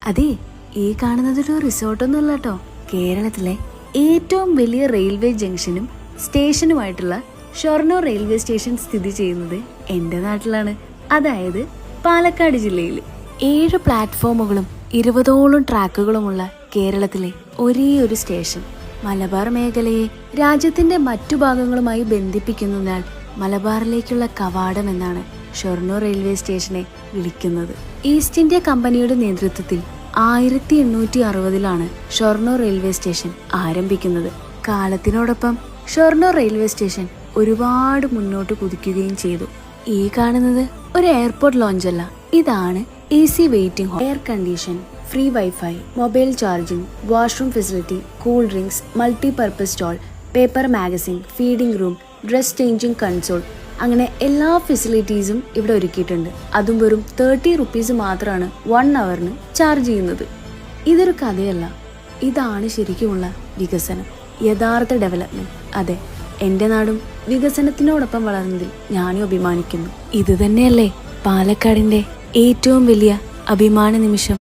അതെ, ഈ കാണുന്നതൊരു റിസോർട്ടൊന്നുമല്ല കേട്ടോ. കേരളത്തിലെ ഏറ്റവും വലിയ റെയിൽവേ ജംഗ്ഷനും സ്റ്റേഷനുമായിട്ടുള്ള ഷൊർണൂർ റെയിൽവേ സ്റ്റേഷൻ സ്ഥിതി ചെയ്യുന്നത് എൻ്റെ നാട്ടിലാണ്. അതായത് പാലക്കാട് ജില്ലയിൽ. 7 പ്ലാറ്റ്ഫോമുകളും 20ഓളം ട്രാക്കുകളുമുള്ള കേരളത്തിലെ ഒരേ ഒരു സ്റ്റേഷൻ. മലബാർ മേഖലയെ രാജ്യത്തിന്റെ മറ്റു ഭാഗങ്ങളുമായി ബന്ധിപ്പിക്കുന്നതിനാൽ മലബാറിലേക്കുള്ള കവാടം എന്നാണ് ഷൊർണൂർ റെയിൽവേ സ്റ്റേഷനെ വിളിക്കുന്നത്. ഈസ്റ്റ് ഇന്ത്യ കമ്പനിയുടെ നേതൃത്വത്തിൽ 1860-ലാണ് ഷൊർണൂർ റെയിൽവേ സ്റ്റേഷൻ ആരംഭിക്കുന്നത്. കാലത്തിനോടൊപ്പം ഷൊർണൂർ റെയിൽവേ സ്റ്റേഷൻ ഒരുപാട് മുന്നോട്ട് കുതിക്കുകയും ചെയ്തു. ഈ കാണുന്നത് ഒരു എയർപോർട്ട് ലോഞ്ചല്ല, ഇതാണ് AC waiting hall, air condition, free wifi, mobile charging, washroom facility, cool drinks, multipurpose stall, paper magazine, feeding room, dress changing console, അങ്ങനെ എല്ലാ ഫെസിലിറ്റീസും ഇവിടെ ഒരുക്കിയിട്ടുണ്ട്. അതും വെറും 30 റുപ്പീസ് മാത്രമാണ് 1 അവറിന് ചാർജ് ചെയ്യുന്നത്. ഇതൊരു കഥയല്ല, ഇതാണ് ശരിക്കുമുള്ള വികസനം, യഥാർത്ഥ ഡെവലപ്മെന്റ്. അതെ, എൻ്റെ നാടും വികസനത്തിനോടൊപ്പം വളർന്നതിൽ ഞാനും അഭിമാനിക്കുന്നു. ഇത് തന്നെയല്ലേ പാലക്കാടിന്റെ ഏറ്റവും വലിയ അഭിമാന നിമിഷം.